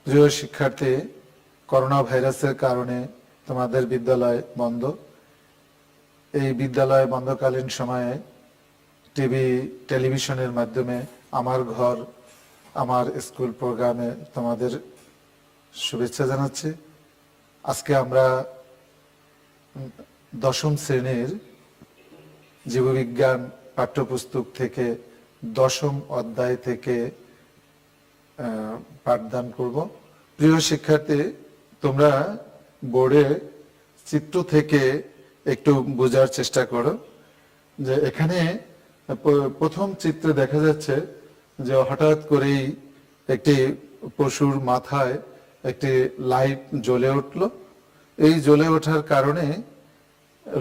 প্রিয় শিক্ষার্থী, করোনা ভাইরাসের কারণে তোমাদের বিদ্যালয় বন্ধ। এই বিদ্যালয় বন্ধকালীন সময়ে টেলিভিশনের মাধ্যমে আমার ঘর আমার স্কুল প্রোগ্রামে তোমাদের শুভেচ্ছা জানাচ্ছি। আজকে আমরা দশম শ্রেণীর জীববিজ্ঞান পাঠ্যপুস্তক থেকে দশম অধ্যায় থেকে পাঠদান করব। প্রিয় শিক্ষার্থী, তোমরা বোর্ডে চিত্র থেকে একটু বোঝার চেষ্টা করো যে এখানে প্রথম চিত্রে দেখা যাচ্ছে যে হঠাৎ করেই একটি পশুর মাথায় একটি লাইট জ্বলে উঠল। এই জ্বলে ওঠার কারণে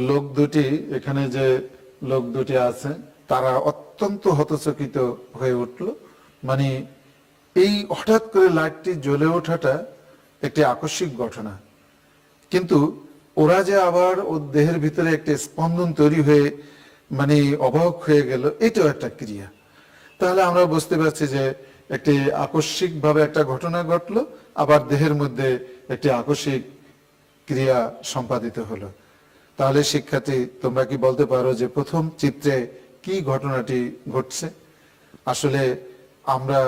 লোক দুটি, এখানে যে লোক দুটি আছে তারা অত্যন্ত হতচকিত হয়ে উঠল। মানে এই হঠাৎ করে লাইটটি জ্বলে ওঠাটা একটি আকস্মিক ঘটনা, কিন্তু ওরা যে আবার ওর দেহের ভিতরে একটি স্পন্দন তৈরি হয়ে মানে অবাক হয়ে গেল, এটাও একটা ক্রিয়া। তাহলে আমরা বুঝতে পারছি যে একটি আকস্মিক ভাবে একটা ঘটনা ঘটলো, আবার দেহের মধ্যে একটি আকস্মিক ক্রিয়া সম্পাদিত হলো। তাহলে শিক্ষার্থী, তোমরা কি বলতে পারো যে প্রথম চিত্রে কি ঘটনাটি ঘটছে? আসলে আমরা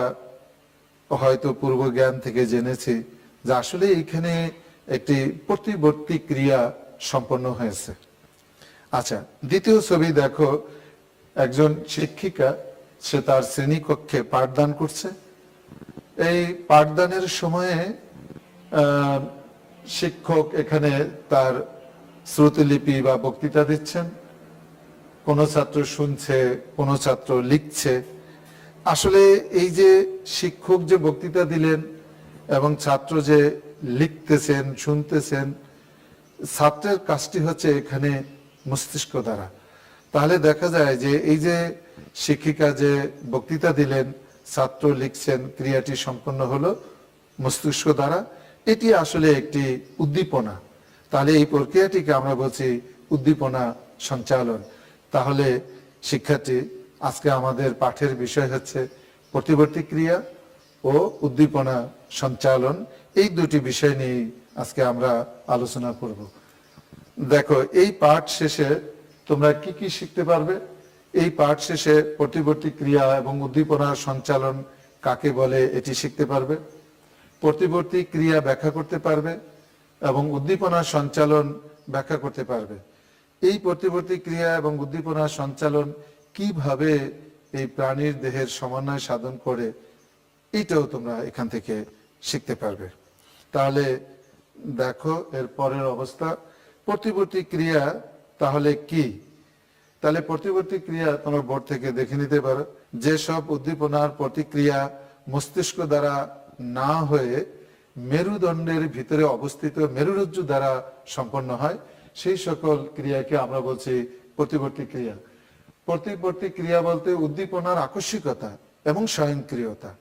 হয়তো পূর্ব জ্ঞান থেকে জেনেছি যে আসলে এখানে একটি প্রতিবর্তী ক্রিয়া সম্পন্ন হয়েছে। আচ্ছা, দ্বিতীয় ছবি দেখো, একজন শিক্ষিকা সে তার শ্রেণীকক্ষে পাঠদান করছে। এই পাঠদানের সময়ে শিক্ষক এখানে তার শ্রুতিলিপি বা বক্তৃতা দিচ্ছেন। কোনো ছাত্র শুনছে, কোনো ছাত্র লিখছে। আসলে এই যে শিক্ষক যে বক্তৃতা দিলেন এবং ছাত্র যে লিখতেছেন, শুনতেছেন, ছাত্রের কাজটি হচ্ছে এখানে মস্তিষ্ক দ্বারা। তাহলে দেখা যায় যে এই যে শিক্ষিকা যে বক্তৃতা দিলেন, ছাত্র লিখছেন, ক্রিয়াটি সম্পন্ন হলো মস্তিষ্ক দ্বারা। এটি আসলে একটি উদ্দীপনা। তাহলে এই প্রক্রিয়াটিকে আমরা বলছি উদ্দীপনা সঞ্চালন। তাহলে শিক্ষার্থী, আজকে আমাদের পাঠের বিষয় হচ্ছে প্রতিবর্তী ক্রিয়া ও উদ্দীপনা সঞ্চালন। এই দুটি বিষয় নিয়ে আজকে আমরা আলোচনা করব। দেখো, এই পাঠ শেষে তোমরা কি কি শিখতে পারবে? এই পাঠ শেষে প্রতিবর্তী ক্রিয়া এবং উদ্দীপনা সঞ্চালন কাকে বলে এটি শিখতে পারবে, প্রতিবর্তী ক্রিয়া ব্যাখ্যা করতে পারবে এবং উদ্দীপনা সঞ্চালন ব্যাখ্যা করতে পারবে। এই প্রতিবর্তী ক্রিয়া এবং উদ্দীপনা সঞ্চালন কিভাবে এই প্রাণীর দেহের সমন্বয় সাধন করে, এটাও তোমরা এখান থেকে শিখতে পারবে। তাহলে দেখো এর পরের অবস্থা, প্রতিবর্তী ক্রিয়া তাহলে কি? তাহলে প্রতিবর্তী ক্রিয়া তোমরা বোর্ড থেকে দেখে নিতে পারো। যেসব উদ্দীপনার প্রতিক্রিয়া মস্তিষ্ক দ্বারা না হয়ে মেরুদণ্ডের ভিতরে অবস্থিত মেরুরজ্জু দ্বারা সম্পন্ন হয়, সেই সকল ক্রিয়াকে আমরা বলছি প্রতিবর্তী ক্রিয়া। প্রতিবর্তী ক্রিয়া বলতে উদ্দীপনার আকস্মিকতা এবং স্বয়ংক্রিয়তা।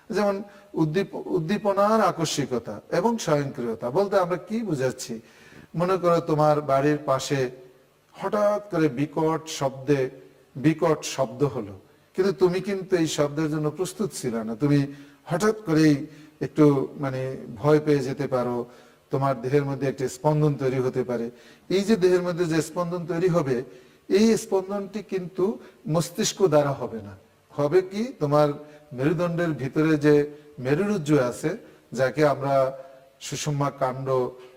যেমন উদ্দীপনার আকস্মিকতা এবং স্বয়ংক্রিয়তা বলতে আমরা কি বুঝাচ্ছি? মনে করো তোমার বাড়ির পাশে হঠাৎ করে বিকট শব্দ হলো, কিন্তু তুমি কিন্তু এই শব্দের জন্য প্রস্তুত ছিল না। তুমি হঠাৎ করেই একটু মানে ভয় পেয়ে যেতে পারো, তোমার দেহের মধ্যে একটি স্পন্দন তৈরি হতে পারে। এই যে দেহের মধ্যে যে স্পন্দন তৈরি হবে, এই স্পন্দনটি কিন্তু মস্তিষ্ক দ্বারা হবে না, হবে কি তোমার মেরুদণ্ডের ভিতরে যে মেরুরজ্জু আছে, যাকে আমরা সুষুম্না কাণ্ড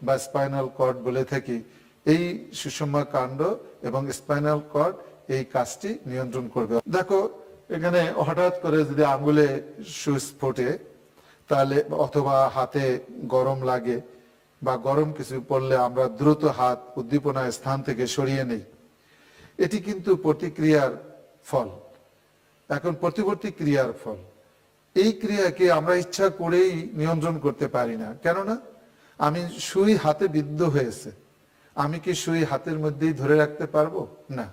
বা স্পাইনাল কর্ড বলে থাকি। এই সুষুম্না কাণ্ড এবং স্পাইনাল কর্ড এই কাজটি নিয়ন্ত্রণ করবে। দেখো, এখানে হঠাৎ করে যদি আঙ্গুলে সুচ ফোটে, তাহলে অথবা হাতে গরম লাগে বা গরম কিছু পড়লে আমরা দ্রুত হাত উদ্দীপনা স্থান থেকে সরিয়ে নেই। এটি কিন্তু প্রতিক্রিয়ার ফল। এখন প্রতিবর্তী ক্রিয়ার ফল, এই ক্রিয়াকে আমরা ইচ্ছা করেই নিয়ন্ত্রণ করতে পারি না। কেননা আমি সুই হাতে বিদ্ধ হয়েছে, আমি কি সুই হাতের মধ্যেই ধরে রাখতে পারবো? না।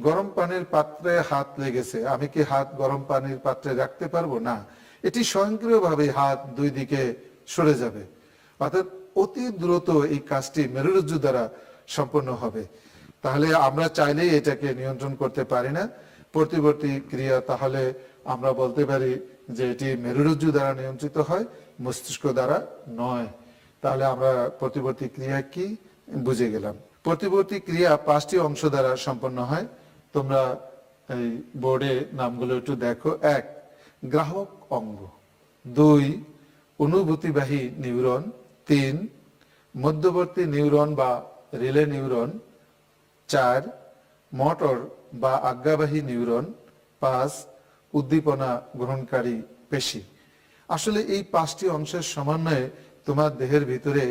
গরম পানির পাত্রে হাত লেগেছে, আমি কি হাত গরম পানির পাত্রে রাখতে পারবো? না। এটি স্বয়ংক্রিয়ভাবে হাত দুই দিকে সরে যাবে। অর্থাৎ অতি দ্রুত এই কাজটি মেরুরজ্জু দ্বারা সম্পন্ন হবে। তাহলে আমরা চাইলেই এটাকে নিয়ন্ত্রণ করতে পারি না। প্রতিবর্তী ক্রিয়া, তাহলে আমরা বলতে পারি যে এটি মেরুরজ্জু দ্বারা নিয়ন্ত্রিত হয়, মস্তিষ্ক দ্বারা নয়। তাহলে আমরা প্রতিবর্তী ক্রিয়া কি বুঝে গেলাম। প্রতিবর্তী ক্রিয়া 5টি অংশ দ্বারা সম্পন্ন হয়। তোমরা এই বোর্ডে নামগুলো একটু দেখো। 1, গ্রাহক অঙ্গ। 2, অনুভূতিবাহী নিউরন। 3, মধ্যবর্তী নিউরন বা রিলে নিউরন। 4, মোটর বা আজ্ঞাবাহী নিউরন। 5, উদ্দীপনা গ্রহণকারী পেশি। আসলে এই 5টি অংশের সমন্বয়ে তোমার দেহের ভিতরে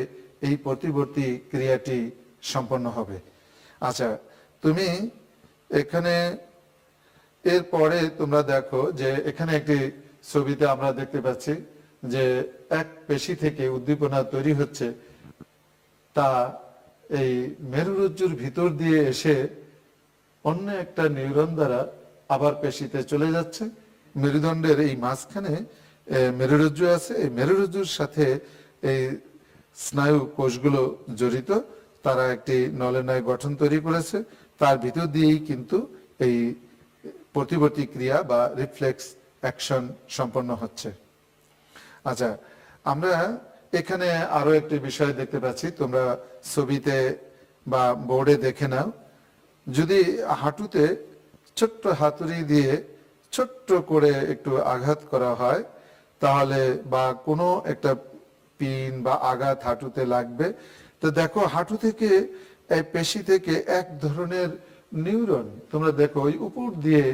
এই প্রতিবর্তী ক্রিয়াটি সম্পন্ন হবে। আচ্ছা, তুমি এখানে এরপরে তোমরা দেখো যে এখানে একটি ছবিতে আমরা দেখতে পাচ্ছি যে এক পেশি থেকে উদ্দীপনা তৈরি হচ্ছে, তা এই মেরুরজ্জুর ভিতর দিয়ে এসে অন্য একটা নিউরন দ্বারা আবার পেশিতে চলে যাচ্ছে। মেরুদণ্ডের এই মাঝখানে মেরুরজ্জু আছে, এই মেরুরজ্জুর সাথে এই স্নায়ু কোষগুলো জড়িত, তারা একটি নলেনায় গঠন তৈরি করেছে, তার ভিতর দিয়েই কিন্তু এই প্রতিবর্তী ক্রিয়া বা রিফ্লেক্স অ্যাকশন সম্পন্ন হচ্ছে। আচ্ছা, আমরা এখানে আরো একটি বিষয় দেখতে পাচ্ছি, তোমরা ছবিতে বা বোর্ডে দেখে নাও। যদি হাঁটুতে ছোট্ট হাতুড়ি দিয়ে ছোট্ট করে একটু আঘাত করা হয়, তাহলে বা কোনো একটা পিন বা আঘাত হাঁটুতে লাগবে, তো দেখো হাঁটু থেকে এই পেশি থেকে এক ধরনের নিউরন, তোমরা দেখো ওই উপর দিয়ে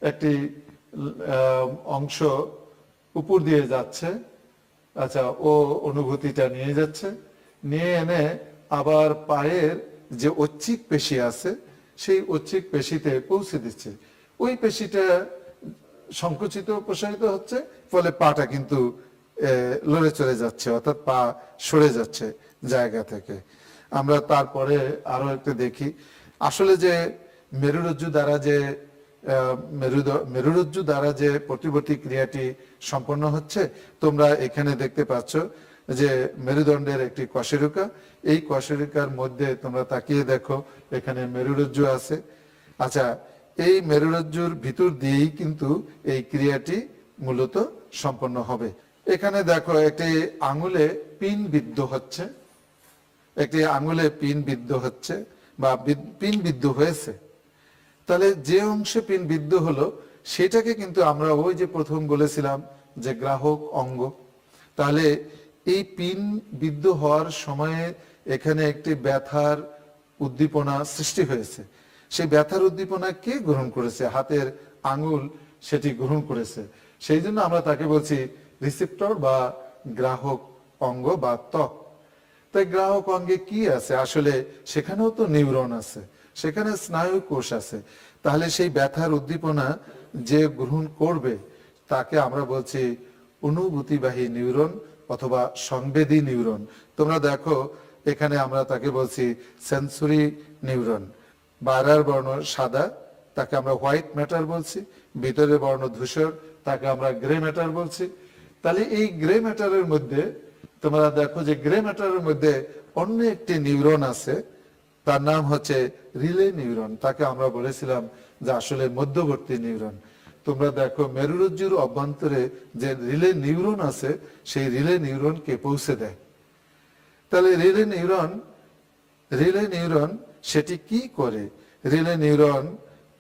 একটি অংশ উপর দিয়ে যাচ্ছে। আচ্ছা, ও অনুভূতিটা নিয়ে যাচ্ছে, নিয়ে এনে আবার পায়ের যে ঐচ্ছিক পেশি আছে সেই ঐচ্ছিক পেশিতে পৌঁছে দিচ্ছে। ওই পেশিটা সংকুচিত প্রসারিত হচ্ছে, ফলে পাটা কিন্তু লড়ে চলে যাচ্ছে, অর্থাৎ পা সরে যাচ্ছে জায়গা থেকে। আমরা তারপরে আরো একটু দেখি, আসলে যে মেরুরজ্জু দ্বারা যে প্রতিবর্তী ক্রিয়াটি সম্পন্ন হচ্ছে, তোমরা এখানে দেখতে পাচ্ছ যে মেরুদণ্ডের একটি কশেরুকা, এই কশেরুকার মধ্যে তোমরা তাকিয়ে দেখো এখানে মেরুরজ্জু আছে। আচ্ছা, এই মেরুরজ্জুর ভিতর দিয়েই কিন্তু এই ক্রিয়াটি মূলত সম্পন্ন হবে। এখানে দেখো একটি আঙুলে পিন বিদ্ধ হচ্ছে, একটি আঙুলে পিন বিদ্ধ হচ্ছে বা পিন বিদ্ধ হয়েছে। তাহলে যে অংশে পিন বিদ্ধ হলো সেটাকে কিন্তু আমরা ওই যে প্রথম বলেছিলাম যে গ্রাহক অঙ্গ। তাহলে এই পিন বিদ্ধ হওয়ার সময়ে এখানে একটি ব্যথার উদ্দীপনা সৃষ্টি হয়েছে। সেই ব্যথার উদ্দীপনা কে গ্রহণ করেছে? হাতের আঙুল সেটি গ্রহণ করেছে। সেই জন্য আমরা তাকে বলছি রিসেপ্টর বা গ্রাহক অঙ্গ বা ত্বক। তাই গ্রাহক অঙ্গে কি আছে? আসলে সেখানেও তো নিউরন আছে, সেখানে স্নায়ু কোষ আছে। তাহলে সেই ব্যথার উদ্দীপনা যে গ্রহণ করবে তাকে আমরা বলছি অনুভূতিবাহী নিউরন অথবা সংবেদী নিউরন। তোমরা দেখো এখানে আমরা তাকে বলছি সেন্সরি নিউরন। বাইরের বর্ণ সাদা, তাকে আমরা হোয়াইট ম্যাটার বলছি, ভিতরের বর্ণ ধূসর, তাকে আমরা গ্রে ম্যাটার বলছি। তাহলে এই গ্রে ম্যাটারের মধ্যে তোমরা দেখো যে গ্রে ম্যাটারের মধ্যে অন্য একটি নিউরন আছে, তার নাম হচ্ছে রিলে নিউরন। তাকে আমরা বলেছিলাম যে আসলে মধ্যবর্তী নিউরন। তোমরা দেখো মেরুরজ্জুর অভ্যন্তরে যে রিলে নিউরন আছে সেই রিলে নিউরনকে পৌঁছে দেয়। তাহলে রিলে নিউরন সেটি কি করে? রিলে নিউরন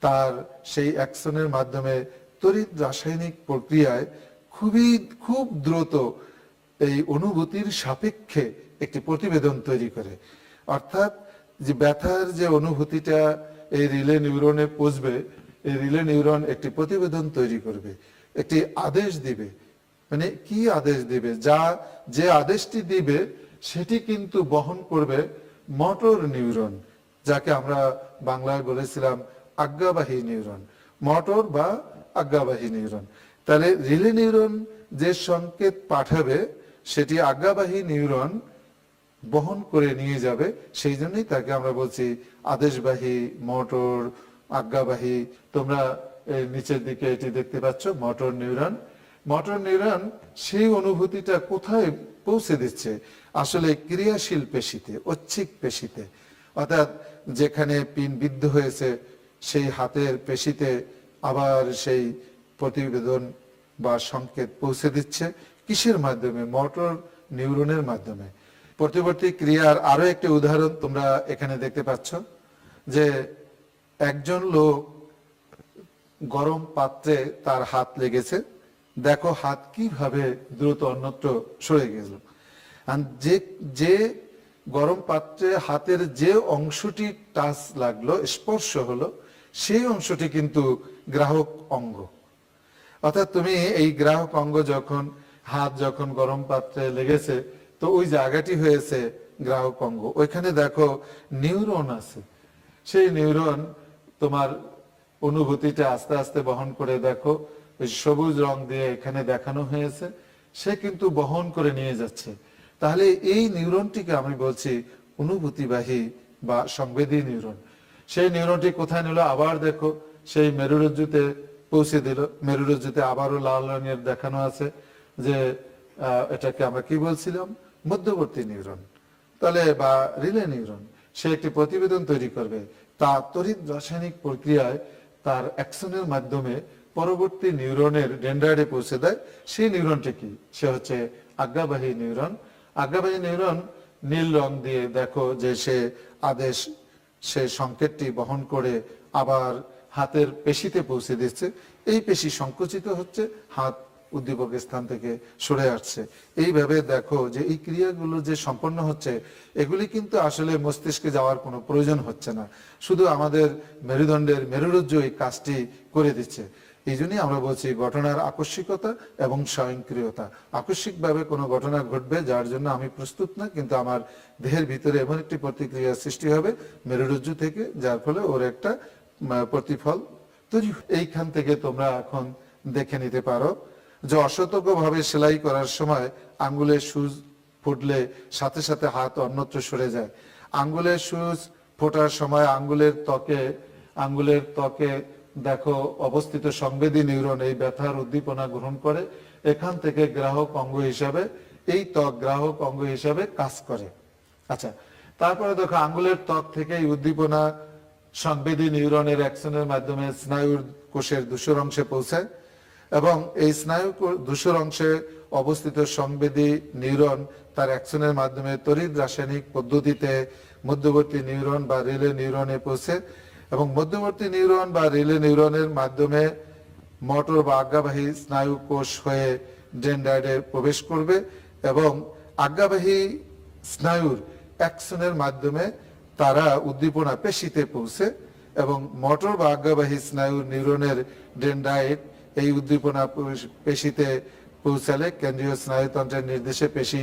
তার সেই অ্যাকশনের মাধ্যমে তড়িৎ রাসায়নিক প্রক্রিয়ায় খুব দ্রুত এই অনুভূতির সাপেক্ষে একটি প্রতিবেদন তৈরি করে। অর্থাৎ যে ব্যথার যে অনুভূতিটা এই রিলে নিউরনে পৌঁছবে, এই রিলে নিউরন একটি প্রতিবেদন তৈরি করবে, একটি আদেশ দিবে। মানে কি আদেশ দিবে? যে আদেশটি দিবে সেটি কিন্তু বহন করবে মোটর নিউরন, যাকে আমরা বাংলায় বলেছিলাম আজ্ঞাবাহী নিউরন, মোটর বা আজ্ঞাবাহী নিউরন। তাহলে রিলে নিউরন যে সংকেত পাঠাবে সেটি আজ্ঞাবাহী নিউরন বহন করে নিয়ে যাবে। সেই জন্যই তাকে আমরা বলছি আদেশবাহী, মোটর, আজ্ঞাবাহী। তোমরা নিচের দিকে এটি দেখতে পাচ্ছ মোটর নিউরন। মোটর নিউরন সেই অনুভূতিটা কোথায় পৌঁছে দিচ্ছে? আসলে ক্রিয়াশীল পেশিতে, ঐচ্ছিক পেশিতে। অর্থাৎ যেখানে পিন বিদ্ধ হয়েছে সেই হাতের পেশিতে আবার সেই প্রতিবেদন বা সংকেত পৌঁছে দিচ্ছে কিসের মাধ্যমে? মোটর নিউরনের মাধ্যমে। প্রতিবর্তী ক্রিয়ার আরো একটি উদাহরণ তোমরা এখানে দেখতে পাচ্ছ, যে একজন লোক গরম পাত্রে তার হাত লেগেছে, দেখো হাত কিভাবে দ্রুত অন্যত্র সরে গেল। আর যে গরম পাত্রে হাতের যে অংশটি টাচ লাগলো, স্পর্শ হলো, সেই অংশটি কিন্তু গ্রাহক অঙ্গ। অর্থাৎ তুমি এই গ্রাহক অঙ্গ যখন হাত যখন গরম পাত্রে লেগেছে, তো ওই জায়গাটি হয়েছে গ্রাহক অঙ্গ। ওইখানে দেখো নিউরন আছে, সেই নিউরন তোমার অনুভূতিটা আস্তে আস্তে বহন করে, দেখো ওই সবুজ রং দিয়ে এখানে দেখানো হয়েছে, সে কিন্তু বহন করে নিয়ে যাচ্ছে। তাহলে এই নিউরনটিকে আমি বলছি অনুভূতিবাহী বা সংবেদী নিউরন। সেই নিউরনটি কোথায় নিল? আবার দেখো সেই মেরুরজ্জুতে পৌঁছে দিল। মেরুরজ্জুতে আবারও লাল রঙের দেখানো আছে, যে এটাকে আমরা কি বলছিলাম? মধ্যবর্তী নিউরন, তাহলে বা রিলে নিউরন। সে একটি প্রতিবেদন তৈরি করবে, তা তড়িৎ রাসায়নিক প্রক্রিয়ায় তার অ্যাকশনের মাধ্যমে পরবর্তী নিউরনের ডেন্ড্রাইটে পৌঁছে দেয়। সেই নিউরনটি কি? সে হচ্ছে আজ্ঞাবাহী নিউরন। আজ্ঞাবাহী নিউরন নীল রং দিয়ে দেখো যে সে আদেশ, সে সংকেতটি বহন করে আবার হাতের পেশিতে পৌঁছে দিচ্ছে। এই পেশি সংকুচিত হচ্ছে, হাত উদ্দীপকের স্থান থেকে সরে আসছে। এইভাবে দেখো যে এই ক্রিয়াগুলো যে সম্পন্ন হচ্ছে, এগুলি কিন্তু আসলে মস্তিষ্কে যাওয়ার কোনো প্রয়োজন হচ্ছে না, শুধু আমাদের মেরুদণ্ডের মেরুরজ্জু এই কাজটি করে দিচ্ছে। এই জন্যই আমরা বলছি ঘটনার আকস্মিকতা এবং স্বয়ংক্রিয়তা। আকস্মিকভাবে কোনো ঘটনা ঘটবে যার জন্য আমি প্রস্তুত না, কিন্তু আমার দেহের ভিতরে এমন একটি প্রতিক্রিয়ার সৃষ্টি হবে মেরুরজ্জু থেকে, যার ফলে ওর একটা প্রতিফল তৈরি। এইখান থেকে তোমরা এখন দেখে নিতে পারো যে অসতর্কভাবে সেলাই করার সময় আঙ্গুলের সুচ ফুটলে সাথে সাথে হাত অন্যত্র সরে যায়। আঙ্গুলের সুচ ফোটার সময় আঙ্গুলের ত্বকে দেখো অবস্থিত সংবেদী নিউরন এই ব্যথার উদ্দীপনা গ্রহণ করে, এখান থেকে গ্রাহক অঙ্গ হিসাবে এই ত্বক গ্রাহক অঙ্গ হিসাবে কাজ করে। আচ্ছা, তারপরে দেখো আঙ্গুলের ত্বক থেকে এই উদ্দীপনা সংবেদী নিউরনের অ্যাকশনের মাধ্যমে স্নায়ুর কোষের ধূসর অংশে পৌঁছায়, এবং এই স্নায়ু ধূসর অংশে অবস্থিত সংবেদী নিউরন তার অ্যাকশনের মাধ্যমে তড়িৎ রাসায়নিক পদ্ধতিতে মধ্যবর্তী নিউরন বা রিলে নিউরনে পৌঁছে, এবং মধ্যবর্তী নিউরন বা রিলে নিউরনের মাধ্যমে মোটর বা আজ্ঞাবাহী স্নায়ু কোষ হয়ে ডেন্ড্রাইটে প্রবেশ করবে, এবং আজ্ঞাবাহী স্নায়ুর অ্যাকশনের মাধ্যমে তারা উদ্দীপনা পেশিতে পৌঁছে, এবং মোটর বা আজ্ঞাবাহী স্নায়ুর নিউরনের ডেন্ড্রাইট এই উদ্দীপনা পেশিতে পৌঁছালে কেন্দ্রীয় স্নায়ুতন্ত্রের নির্দেশে পেশি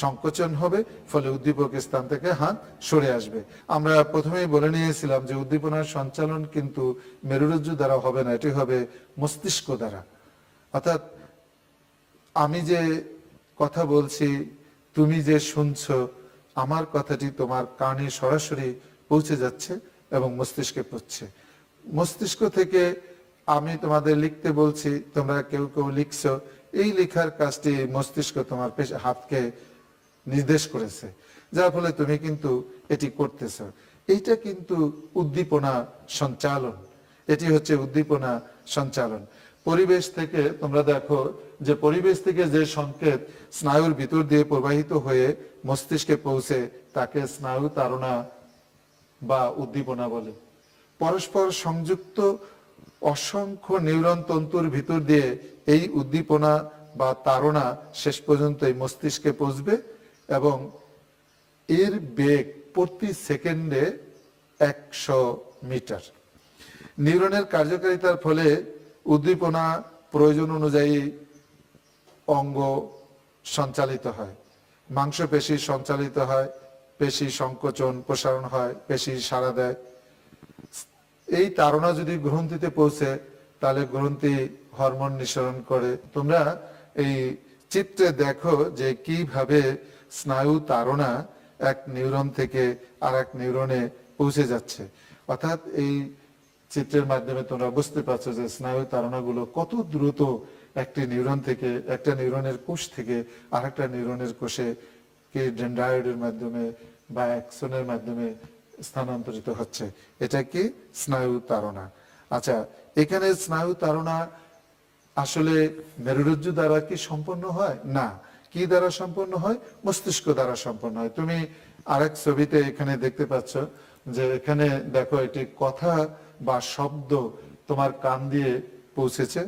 সংকোচন হবে, ফলে উদ্দীপক স্থান থেকে হাত সরে আসবে। আমরা প্রথমেই বলে নিয়েছিলাম যে উদ্দীপনার সঞ্চালন কিন্তু মেরুরজ্জু দ্বারা হবে না, এটি হবে মস্তিষ্ক দ্বারা। অর্থাৎ আমি যে কথা বলছি, তুমি যে শুনছো, আমার কথাটি তোমার কানে সরাসরি পৌঁছে যাচ্ছে এবং মস্তিষ্কে পড়ছে। মস্তিষ্ক থেকে আমি তোমাদের লিখতে বলছি, তোমরা কেউ কেউ লিখছো, এই লেখার কাজটি মস্তিষ্ক তোমার হাতকে নির্দেশ করেছে, যার ফলে তুমি কিন্তু এটি করতেছ। এইটা কিন্তু উদ্দীপনা সঞ্চালন, এটি হচ্ছে উদ্দীপনা সঞ্চালন। পরিবেশ থেকে তোমরা দেখো যে পরিবেশ থেকে যে সংকেত স্নায়ুর ভিতর দিয়ে প্রবাহিত হয়ে মস্তিষ্কে পৌঁছে, তাকে স্নায়ু তাড়না বা উদ্দীপনা বলে। পরস্পর সংযুক্ত অসংখ্য নিউরন তন্তুর ভিতর দিয়ে এই উদ্দীপনা বা তাড়না শেষ পর্যন্ত এই মস্তিষ্কে পৌঁছবে, এবং এর বেগ প্রতি সেকেন্ডে 100 মিটার। নিউরনের কার্যকারিতার ফলে উদ্দীপনা প্রয়োজন অনুযায়ী অঙ্গ সঞ্চালিত হয়, মাংসপেশি সঞ্চালিত হয়, পেশি সংকোচন প্রসারণ হয়, পেশি সাড়া দেয়। এই তাড়না যদি গ্রন্থিতে পৌঁছে, তাহলে গ্রন্থি হরমোন নিঃসরণ করে। তোমরা এই চিত্রে দেখো যে কিভাবে স্নায়ু তাড়না এক নিউরন থেকে আর এক নিউরনে পৌঁছে যাচ্ছে। অর্থাৎ এই চিত্রের মাধ্যমে তোমরা বুঝতে পারছো যে স্নায়ু তাড়নাগুলো কত দ্রুত একটি নিউরন থেকে, একটা নিউরনের কোষ থেকে আর একটা নিউরনের কোষে কি ডেন্ড্রাইটের মাধ্যমে বা অ্যাকশনের মাধ্যমে স্থানান্তরিত হচ্ছে। এটা কি স্নায়ু তাড়না। আচ্ছা, এখানে স্নায়ু তাড়না আসলে মেরুরজ্জু দ্বারা কি সম্পন্ন হয়? না। কি দ্বারা সম্পন্ন হয়? মস্তিষ্ক দ্বারা সম্পন্ন হয়। তুমি আরেক ছবিতে এখানে দেখতে পাচ্ছ যে এখানে দেখো এটি কথা বা শব্দ তোমার কান দিয়ে পৌঁছেছে,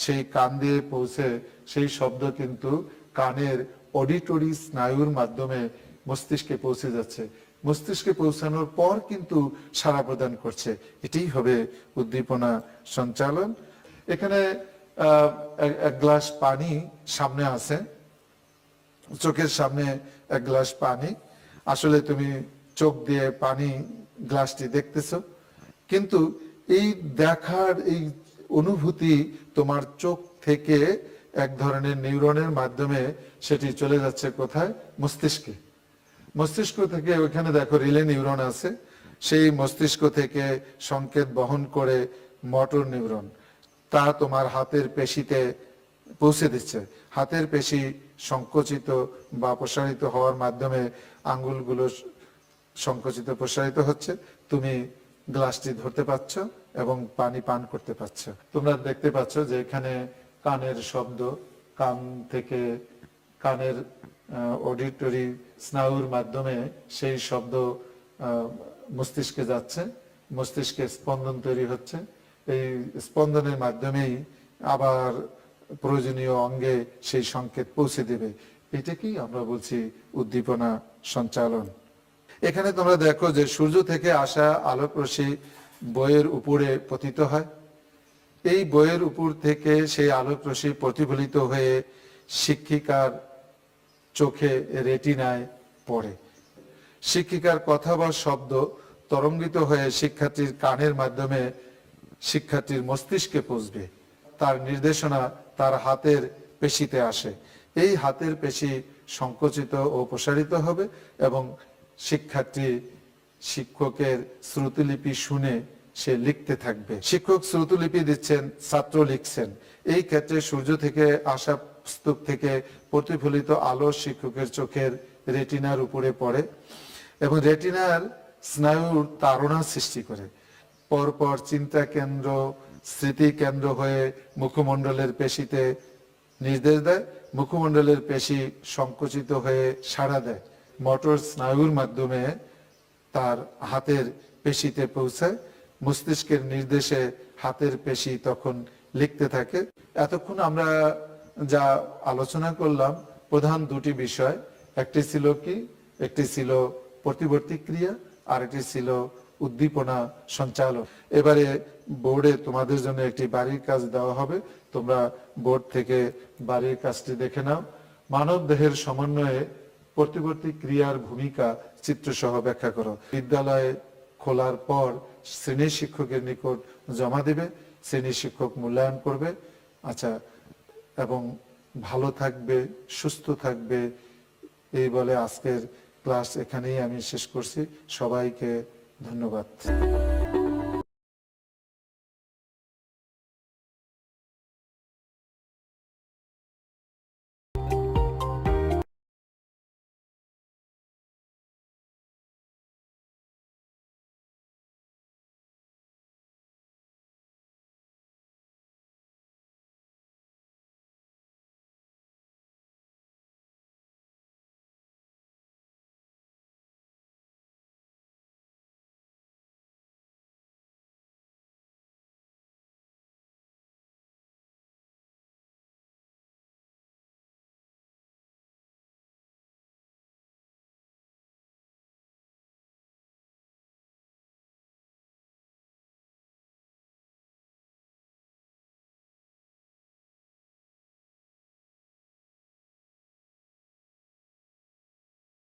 সেই কান দিয়ে পৌঁছে সেই শব্দ কিন্তু কানের অডিটরি স্নায়ুর মাধ্যমে মস্তিষ্কে পৌঁছে যাচ্ছে। মস্তিষ্কে পৌঁছানোর পর কিন্তু সাড়া প্রদান করছে। এটাই হবে উদ্দীপনা সঞ্চালন। এখানে এক গ্লাস পানি সামনে আছে, চোখের সামনে এক গ্লাস পানি। আসলে তুমি চোখ দিয়ে পানি গ্লাসটি দেখতেছো, কিন্তু এই দেখার এই অনুভূতি তোমার চোখ থেকে এক ধরনের নিউরনের মাধ্যমে সেটি চলে যাচ্ছে কোথায়? মস্তিষ্কে। মস্তিষ্ক থেকে ওইখানে দেখো রিলে নিউরন আছে, সেই মস্তিষ্ক থেকে সংকেত বহন করে মোটর নিউরন, তা তোমার হাতের পেশিতে পৌঁছে দিচ্ছে। হাতের পেশি সংকুচিত বা প্রসারিত হওয়ার মাধ্যমে আঙ্গুলগুলো সংকুচিত প্রসারিত হচ্ছে, তুমি গ্লাসটি ধরতে পারছ এবং পানি পান করতে পারছ। তোমরা দেখতে পাচ্ছ যে এখানে কানের শব্দ, কান থেকে কানের অডিটরি স্নায়ুর মাধ্যমে সেই শব্দ মস্তিষ্কে যাচ্ছে, মস্তিষ্কে স্পন্দন তৈরি হচ্ছে। এই স্পন্দনের মাধ্যমেই আবার প্রয়োজনীয় অঙ্গে সেই সংকেত পৌঁছে দেবে। এটাকেই আমরা বলছি উদ্দীপনা সঞ্চালন। এখানে তোমরা দেখো যে সূর্য থেকে আসা আলোক রশ্মি বইয়ের উপরে পতিত হয়। এই বইয়ের উপর থেকে সেই আলোক রশ্মি প্রতিফলিত হয়ে শিক্ষিকার চোখে রেটিনায় পড়ে। শিক্ষিকার কথা বা শব্দ তরঙ্গিত হয়ে শিক্ষার্থীর কানের মাধ্যমে শিক্ষার্থীর মস্তিষ্কে পৌঁছবে। তার নির্দেশনা তার হাতের পেশিতে আসে। এই হাতের পেশি সংকুচিত ও প্রসারিত হবে এবং শিক্ষার্থী শিক্ষকের শ্রুতিলিপি শুনে সে লিখতে থাকবে। শিক্ষক শ্রুতিলিপি দিচ্ছেন, ছাত্র লিখছেন। এই ক্ষেত্রে সূর্য থেকে আসা স্তূপ থেকে প্রতিফলিত আলো শিক্ষকের চোখের রেটিনার উপরে পড়ে এবং রেটিনার স্নায়ুর তাড়না সৃষ্টি করে। পরপর চিন্তা কেন্দ্র, স্মৃতি কেন্দ্র হয়ে মুখমণ্ডলের পেশিতে নির্দেশ দেয়। মুখমণ্ডলের পেশি সংকুচিত হয়ে সাড়া দেয়। মোটর স্নায়ুর মাধ্যমে তার হাতের পেশিতে পৌঁছায়। মস্তিষ্কের নির্দেশে হাতের পেশি তখন লিখতে থাকে। এতক্ষণ আমরা যা আলোচনা করলাম প্রধান দুটি বিষয়, একটি ছিল কি? একটি ছিল প্রতিবর্তী ক্রিয়া, আর একটি ছিল উদ্দীপনা সঞ্চালন। এবারে বোর্ডে তোমাদের জন্য একটি বাড়ির কাজ দেওয়া হবে, তোমরা বোর্ড থেকে বাড়ির কাজটি দেখে নাও। মানব দেহের সমন্বয়ে প্রতিবর্তী ক্রিয়ার ভূমিকা চিত্রসহ ব্যাখ্যা করো। বিদ্যালয়ে খোলার পর শ্রেণী শিক্ষকের নিকট জমা দিবে, শ্রেণী শিক্ষক মূল্যায়ন করবে। আচ্ছা, এবং ভালো থাকবে, সুস্থ থাকবে, এই বলে আজকের ক্লাস এখানেই আমি শেষ করছি। সবাইকে ধন্যবাদ।